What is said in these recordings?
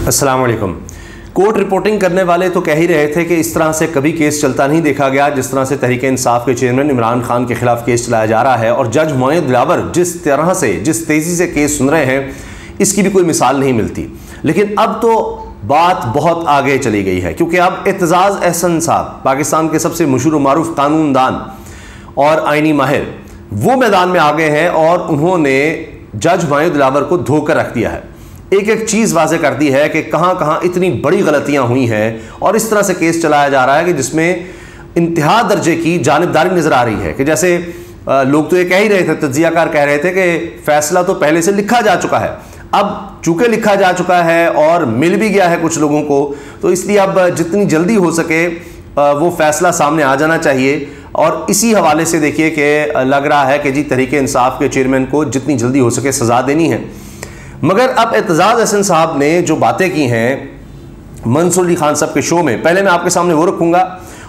अस्सलाम वालेकुम। Court reporting करने वाले तो कह ही रहे थे कि इस तरह से कभी केस चलता नहीं देखा गया जिस तरह से तहरीक इंसाफ के चेयरमैन इमरान खान के खिलाफ केस चलाया जा रहा है, और जज हुमायूं दिलावर जिस तरह से जिस तेज़ी से केस सुन रहे हैं इसकी भी कोई मिसाल नहीं मिलती। लेकिन अब तो बात बहुत आगे चली गई है, क्योंकि अब एतजाज़ अहसन साहब, पाकिस्तान के सबसे मशहूर मारूफ कानूनदान और आइनी माहिर, वो मैदान में आ गए हैं और उन्होंने जज हुमायूं दिलावर को धोकर रख दिया है। एक एक चीज़ वाज़े कर दी है कि कहाँ कहाँ इतनी बड़ी गलतियाँ हुई हैं और इस तरह से केस चलाया जा रहा है कि जिसमें इंतहा दर्जे की जानिबदारी नज़र आ रही है। कि जैसे लोग तो ये कह ही रहे थे, तज्जियाकार कह रहे थे कि फ़ैसला तो पहले से लिखा जा चुका है, अब चूँकि लिखा जा चुका है और मिल भी गया है कुछ लोगों को, तो इसलिए अब जितनी जल्दी हो सके वो फ़ैसला सामने आ जाना चाहिए। और इसी हवाले से देखिए कि लग रहा है कि जी तहरीक इंसाफ के चेयरमैन को जितनी जल्दी हो सके सज़ा देनी है। मगर अब एतजाज़ अहसन साहब ने जो बातें की हैं मंसूर अली खान साहब के शो में, पहले मैं आपके सामने वो रखूँगा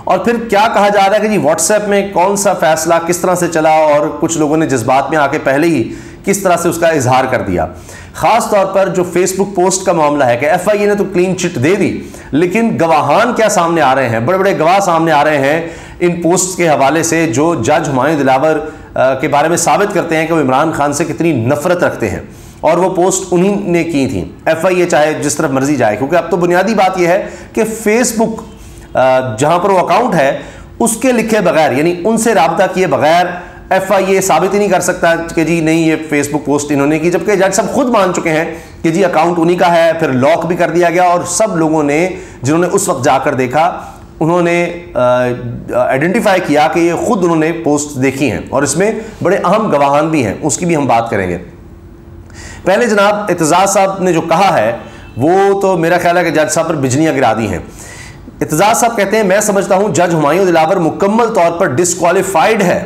और फिर क्या कहा जा रहा है कि जी व्हाट्सएप में कौन सा फ़ैसला किस तरह से चला और कुछ लोगों ने जज्बात में आके पहले ही किस तरह से उसका इजहार कर दिया। ख़ास तौर पर जो फेसबुक पोस्ट का मामला है कि FIA ने तो क्लीन चिट दे दी, लेकिन गवाहान क्या सामने आ रहे हैं, बड़े बड़े गवाह सामने आ रहे हैं इन पोस्ट के हवाले से जो जज हुमायूं दिलावर के बारे में साबित करते हैं कि वो इमरान खान से कितनी नफरत रखते हैं। और वो पोस्ट उन्हीं ने की थी। FIA चाहे जिस तरफ मर्जी जाए, क्योंकि अब तो बुनियादी बात यह है कि फेसबुक जहां पर वो अकाउंट है उसके लिखे बगैर, यानी उनसे राब्ता किए बगैर FIA साबित ही नहीं कर सकता कि जी नहीं ये फेसबुक पोस्ट इन्होंने की, जबकि जज सब खुद मान चुके हैं कि जी अकाउंट उन्हीं का है। फिर लॉक भी कर दिया गया और सब लोगों ने जिन्होंने उस वक्त जाकर देखा उन्होंने आइडेंटिफाई किया कि ये खुद उन्होंने पोस्ट देखी हैं और इसमें बड़े अहम गवाहान भी हैं, उसकी भी हम बात करेंगे। पहले जनाब एतजाज़ साहब ने जो कहा है वो तो मेरा ख्याल है कि जज साहब पर बिजलियां गिरा दी हैं। एतजाज़ साहब कहते हैं मैं समझता हूं जज हुमायूं दिलावर मुकम्मल तौर पर डिस्क्वालीफाइड है।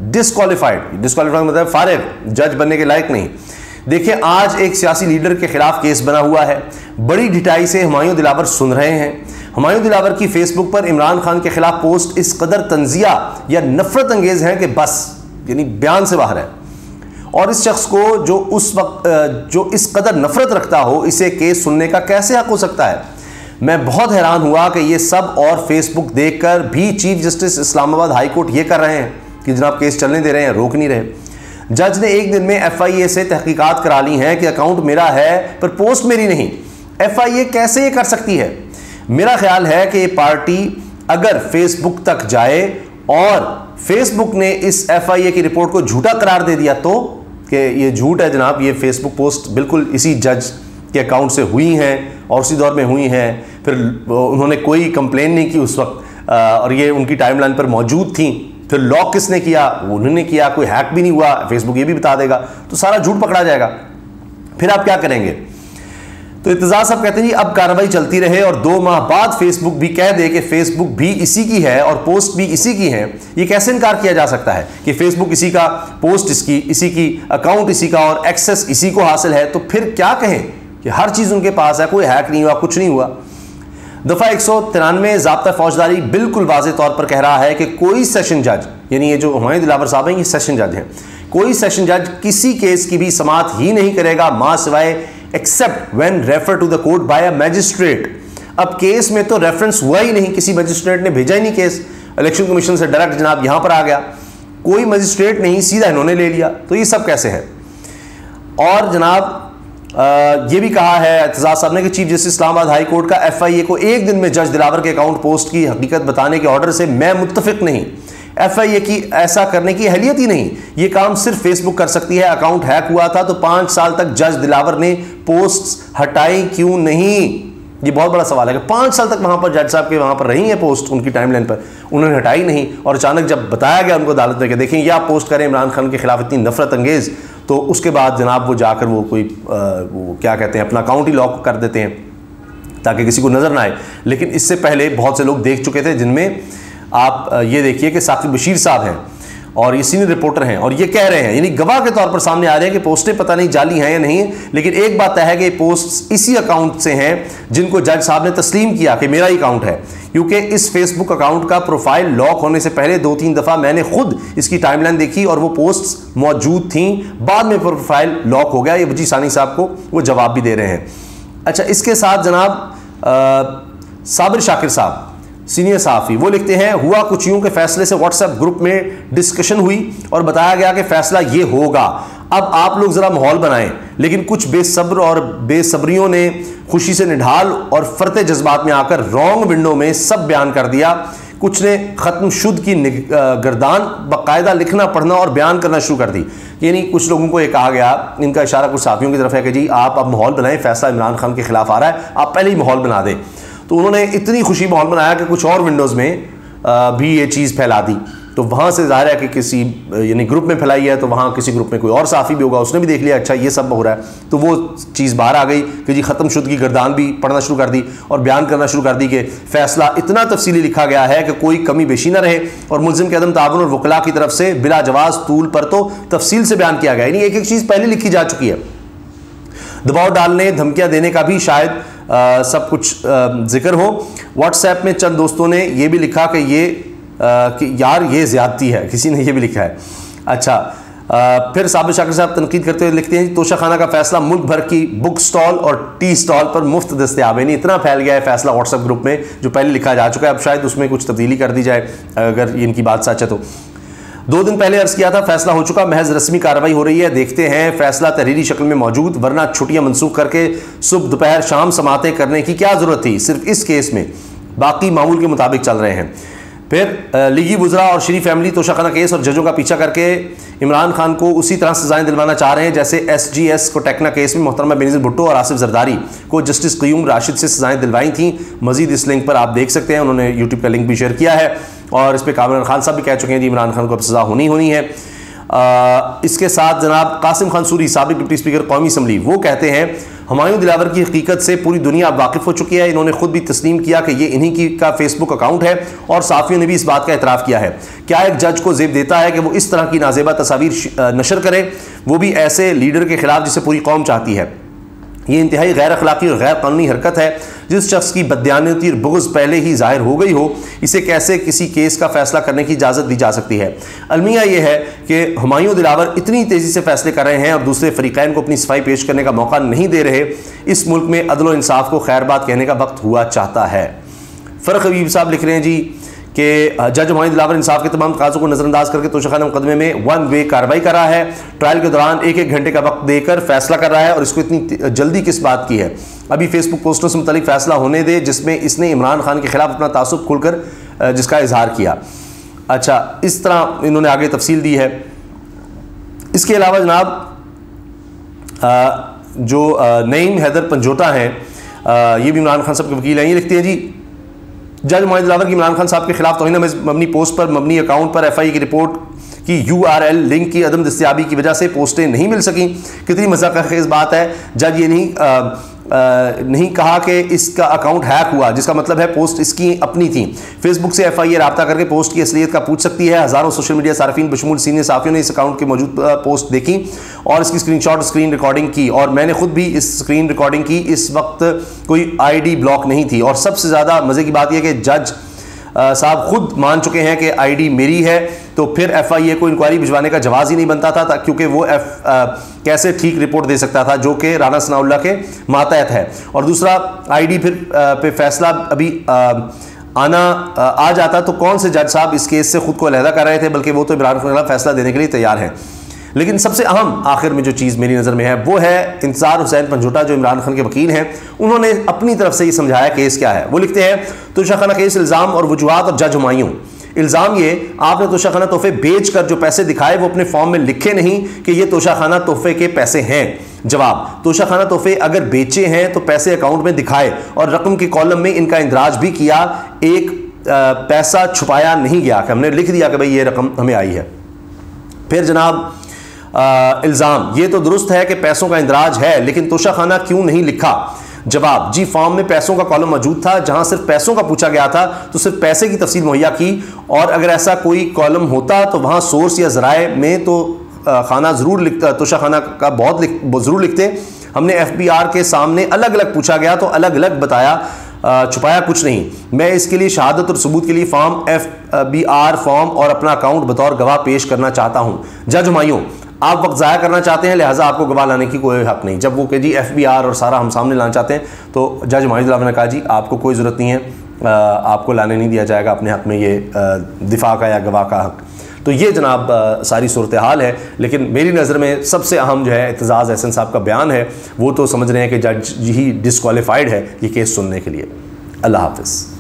डिस्क्वालीफाइड मतलब फारिग, जज बनने के लायक नहीं। देखिए आज एक सियासी लीडर के खिलाफ केस बना हुआ है, बड़ी ढिठाई से हुमायूं दिलावर सुन रहे हैं। हुमायूं दिलावर की फेसबुक पर इमरान खान के खिलाफ पोस्ट इस कदर तंजिया या नफरत अंगेज है कि बस यानी बयान से बाहर है। और इस शख्स को जो उस वक्त जो इस कदर नफरत रखता हो इसे केस सुनने का कैसे हक हो सकता है। मैं बहुत हैरान हुआ कि ये सब और फेसबुक देखकर भी chief justice Islamabad high court ये कर रहे हैं कि जनाब केस चलने दे रहे हैं, रोक नहीं रहे। जज ने एक दिन में FIA से तहकीकात करा ली हैं कि अकाउंट मेरा है पर पोस्ट मेरी नहीं। FIA कैसे ये कर सकती है? मेरा ख्याल है कि ये पार्टी अगर फेसबुक तक जाए और फेसबुक ने इस FIA की रिपोर्ट को झूठा करार दे दिया तो कि ये झूठ है जनाब, ये फेसबुक पोस्ट बिल्कुल इसी जज के अकाउंट से हुई हैं और उसी दौर में हुई हैं, फिर उन्होंने कोई कंप्लेन नहीं की उस वक्त और ये उनकी टाइमलाइन पर मौजूद थी। फिर लॉक किसने किया? उन्होंने किया, कोई हैक भी नहीं हुआ, फेसबुक ये भी बता देगा, तो सारा झूठ पकड़ा जाएगा। फिर आप क्या करेंगे? तो एतजाज़ साहब कहते हैं जी अब कार्रवाई चलती रहे और 2 माह बाद फेसबुक भी कह दे कि फेसबुक भी इसी की है और पोस्ट भी इसी की है। ये कैसे इनकार किया जा सकता है कि फेसबुक इसी का, पोस्ट इसकी, इसी की, अकाउंट इसी का और एक्सेस इसी को हासिल है? तो फिर क्या कहें कि हर चीज़ उनके पास है, कोई हैक नहीं हुआ, कुछ नहीं हुआ। दफ़ा 193 ज़ाब्ता फौजदारी बिल्कुल वाज़े तौर पर कह रहा है कि कोई सेशन जज, यानी ये जो हुमायूं दिलावर साहब हैं ये सेशन जज हैं, कोई सेशन जज किसी केस की भी समाअत ही नहीं करेगा मां सिवाय except when refer to the court by a magistrate. अब केस में तो रेफरेंस हुआ ही नहीं, किसी मैजिस्ट्रेट ने भेजा ही नहीं केस, इलेक्शन कमीशन से डायरेक्ट जनाब यहां पर आ गया, कोई मैजिस्ट्रेट नहीं, सीधा इन्होंने ले लिया। तो ये सब कैसे है? और जनाब ये भी कहा है एतजाज़ साहब ने कि chief justice Islamabad high court का FIA को एक दिन में जज दिलावर के अकाउंट पोस्ट की हकीकत बताने के ऑर्डर से मैं मुत्तफिक नहीं। FIA की ऐसा करने की अहलियत ही नहीं, ये काम सिर्फ फेसबुक कर सकती है। अकाउंट हैक हुआ था तो 5 साल तक जज दिलावर ने पोस्ट्स हटाई क्यों नहीं? ये बहुत बड़ा सवाल है कि 5 साल तक वहां पर जज साहब के वहां पर रही है पोस्ट उनकी टाइमलाइन पर, उन्होंने हटाई नहीं। और अचानक जब बताया गया उनको अदालत में कि देखें ये आप पोस्ट करें इमरान खान के खिलाफ इतनी नफरत अंगेज, तो उसके बाद जनाब वो जाकर वो कोई वो क्या कहते हैं अपना अकाउंट ही लॉक कर देते हैं ताकि किसी को नजर ना आए। लेकिन इससे पहले बहुत से लोग देख चुके थे, जिनमें आप ये देखिए कि साकिब बशीर साहब हैं और ये सीनियर रिपोर्टर हैं और ये कह रहे हैं, यानी गवाह के तौर पर सामने आ रहे हैं कि पोस्टें पता नहीं जाली हैं या नहीं, लेकिन एक बात तय है कि पोस्ट इसी अकाउंट से हैं जिनको जज साहब ने तस्लीम किया कि मेरा ही अकाउंट है। क्योंकि इस फेसबुक अकाउंट का प्रोफाइल लॉक होने से पहले 2-3 दफ़ा मैंने खुद इसकी टाइमलाइन देखी और वो पोस्ट्स मौजूद थीं, बाद में प्रोफाइल लॉक हो गया। ये वजी सानी साहब को वो जवाब भी दे रहे हैं। अच्छा, इसके साथ जनाब साबिर शाकिर साहब सीनियर सहाफ़ी वो लिखते हैं, हुआ कुछ यूं के फैसले से व्हाट्सएप ग्रुप में डिस्कशन हुई और बताया गया कि फैसला ये होगा, अब आप लोग ज़रा माहौल बनाएं। लेकिन कुछ बेसब्र और बेसब्रियों ने खुशी से निढाल और फरते जज्बात में आकर रॉन्ग विंडो में सब बयान कर दिया। कुछ ने ख़त्म शुद्ध की गर्दान बाकायदा लिखना पढ़ना और बयान करना शुरू कर दी। यानी कुछ लोगों को ये कहा गया, इनका इशारा कुछ साथियों की तरफ है कि जी आप अब माहौल बनाएं, फैसला इमरान खान के खिलाफ आ रहा है, आप पहले ही माहौल बना दें। तो उन्होंने इतनी खुशी माहौल बनाया कि कुछ और विंडोज़ में भी ये चीज़ फैला दी। तो वहाँ से ज़ाहिर है कि किसी यानी ग्रुप में फैलाई है, तो वहाँ किसी ग्रुप में कोई और साफ़ी भी होगा, उसने भी देख लिया अच्छा ये सब हो रहा है, तो वो चीज़ बाहर आ गई कि जी ख़त्म शुद्ध की गर्दान भी पढ़ना शुरू कर दी और बयान करना शुरू कर दी कि फ़ैसला इतना तफसीली लिखा गया है कि कोई कमी बेशी न रहे और मुल्ज़िम के अदम ताबन और वकला की तरफ से बिला जवाज़ तूल पर तो तफसील से बयान किया गया। यानी एक एक चीज़ पहले लिखी जा चुकी है। दबाव डालने धमकियाँ देने का भी शायद सब कुछ जिक्र हो। व्हाट्सएप में चंद दोस्तों ने यह भी लिखा कि यार ये ज़्यादती है, किसी ने ये भी लिखा है। अच्छा, फिर साबिर शाकिर साहब तनकीद करते हुए लिखते हैं, तोशाखाना का फैसला मुल्क भर की बुक स्टॉल और टी स्टॉल पर मुफ्त दस्तयाब है। नहीं, इतना फैल गया है फैसला व्हाट्सएप ग्रुप में जो पहले लिखा जा चुका है, अब शायद उसमें कुछ तब्दीली कर दी जाए अगर इनकी बात सच है तो। 2 दिन पहले अर्ज किया था फैसला हो चुका, महज रस्मी कार्रवाई हो रही है, देखते हैं फैसला तहरीरी शक्ल में मौजूद, वरना छुट्टियां मनसूख करके सुबह दोपहर शाम समातें करने की क्या जरूरत थी, सिर्फ इस केस में बाकी मामूल के मुताबिक चल रहे हैं। फिर लीगी वुज़रा और शरीफ फैमिली तोशाखाना केस और जजों का पीछा करके इमरान खान को उसी तरह सजाएं दिलवाना चाह रहे हैं जैसे SGS को टेक्ना केस में मोहतरमा बेनज़ीर भुट्टो और आसिफ जरदारी को जस्टिस क़य्यूम राशिद से सजाएं दिलवाई थी। मजीद इस लिंक पर आप देख सकते हैं, उन्होंने यूट्यूब का लिंक भी शेयर किया है और इस पर कामिल खान साहब भी कह चुके हैं जी इमरान खान को अब सज़ा होनी है। इसके साथ जनाब कासिम खान सूरी साबिक डिप्टी स्पीकर कौमी असम्बली वो कहते हैं हुमायूं दिलावर की हकीकत से पूरी दुनिया अब वाकिफ़ हो चुकी है। इन्होंने खुद भी तस्लीम किया कि ये इन्हीं की का फेसबुक अकाउंट है और साफ़ियों ने भी इस बात का एतराफ़ किया है। क्या एक जज को ज़ेब देता है कि वो इस तरह की नाजेबा तस्वीर नशर करे, वो भी ऐसे लीडर के खिलाफ जिसे पूरी कौम चाहती है। ये इंतहाई गैर अखलाकी और गैर कानूनी हरकत है। जिस शख्स की बददियानती और बुग़्ज़ पहले ही ज़ाहिर हो गई हो, इसे कैसे किसी केस का फैसला करने की इजाज़त दी जा सकती है। अलमिया यह है कि हुमायूं दिलावर इतनी तेज़ी से फैसले कर रहे हैं और दूसरे फ़रीक़ैन को अपनी सफाई पेश करने का मौका नहीं दे रहे। इस मुल्क में अदल व इंसाफ को खैर बात कहने का वक्त हुआ चाहता है। फ़र्क हबीब साहब लिख रहे हैं जी कि जज हुमायूं दिलावर इंसाफ के तमाम तकाज़ों को नज़रअंदाज करके तोशाखाना मुकदमे में 1 वे कार्रवाई कर रहा है। ट्रायल के दौरान 1-1 घंटे का वक्त देकर फैसला कर रहा है और इसको इतनी जल्दी किस बात की है। अभी फेसबुक पोस्टों से मुतालिक फैसला होने दे जिसमें इसने इमरान खान के खिलाफ अपना तासुब खुलकर जिसका इजहार किया। अच्छा, इस तरह इन्होंने आगे तफसील दी है। इसके अलावा जनाब जो नईम हैदर पंजोटा हैं, ये भी इमरान खान साहब के वकील हैं, ये लिखते हैं जी जज हुमायूं दिलावर की इमरान खान साहब के खिलाफ तौहीन मबनी पोस्ट पर मबनी अकाउंट पर FIA की रिपोर्ट की URL लिंक की अदम दस्तयाबी की वजह से पोस्टें नहीं मिल सकी। कितनी मज़ाक़खेज़ बात है। जज ये नहीं कहा कि इसका अकाउंट हैक हुआ, जिसका मतलब है पोस्ट इसकी अपनी थी। फेसबुक से FIA रब्ता करके पोस्ट की असलियत का पूछ सकती है। हज़ारों सोशल मीडिया सार्फिन बशमूल सीनियर साफ़ियों ने इस अकाउंट की मौजूद पोस्ट देखी और इसकी स्क्रीनशॉट स्क्रीन रिकॉर्डिंग की और मैंने खुद भी इस स्क्रीन रिकॉर्डिंग की। इस वक्त कोई ID ब्लॉक नहीं थी और सबसे ज़्यादा मज़े की बात यह कि जज साहब खुद मान चुके हैं कि ID मेरी है, तो फिर FIA को इंक्वायरी भिजवाने का जवाज़ ही नहीं बनता था क्योंकि वो कैसे ठीक रिपोर्ट दे सकता था जो कि राना सनाउल्लाह के मातहत है। और दूसरा ID फिर पे फैसला अभी आ जाता तो कौन से जज साहब इस केस से खुद को अलहदा कर रहे थे, बल्कि वो तो इमरान खान के खिलाफ फैसला देने के लिए तैयार हैं। लेकिन सबसे अहम आखिर में जो चीज़ मेरी नज़र में है वो है इंतज़ार हुसैन पंजोटा जो इमरान खान के वकील हैं। उन्होंने अपनी तरफ से ये समझाया केस क्या है। वो लिखते हैं तोशाखाना केस इल्ज़ाम और वजूहात और जज हुमायूं। इल्ज़ाम ये आपने तोशाखाना तोहफे बेच कर जो पैसे दिखाए वो अपने फॉर्म में लिखे नहीं कि ये तोशाखाना तोहफे के पैसे हैं। जवाब, तोशाखाना तोहफे अगर बेचे हैं तो पैसे अकाउंट में दिखाए और रकम के कॉलम में इनका इंदराज भी किया। एक पैसा छुपाया नहीं गया कि हमने लिख दिया कि भाई ये रकम हमें आई है। फिर जनाब इल्ज़ाम, ये तो दुरुस्त है कि पैसों का इंदराज है, लेकिन तोशाखाना क्यों नहीं लिखा। जवाब, जी फॉर्म में पैसों का कॉलम मौजूद था, जहां सिर्फ पैसों का पूछा गया था तो सिर्फ पैसे की तफसील मुहैया की, और अगर ऐसा कोई कॉलम होता तो वहां सोर्स या ज़राए में तो खाना ज़रूर लिखता, तोशाखाना का बहुत ज़रूर लिखते। हमने FBR के सामने अलग अलग पूछा गया तो अलग अलग बताया, छुपाया कुछ नहीं। मैं इसके लिए शहादत और सबूत के लिए फॉर्म FBR फॉर्म और अपना अकाउंट बतौर गवाह पेश करना चाहता हूँ। जज हुमायूं, आप वक्त ज़ाया करना चाहते हैं, लिहाजा आपको गवाह लाने की कोई हक नहीं। जब वो कि जी FBR और सारा हम सामने लाना चाहते हैं तो जज मोहित दिलावर ने कहा जी आपको कोई ज़रूरत नहीं है, आपको लाने नहीं दिया जाएगा अपने हक में ये दिफा का या गवाह का हक। तो ये जनाब सारी सूरत हाल है। लेकिन मेरी नज़र में सबसे अहम जो है एतजाज़ एहसन साहब का बयान है, वो तो समझ रहे हैं कि जज ही डिसक्वालीफाइड है ये केस सुनने के लिए। अल्लाह हाफ़िज़।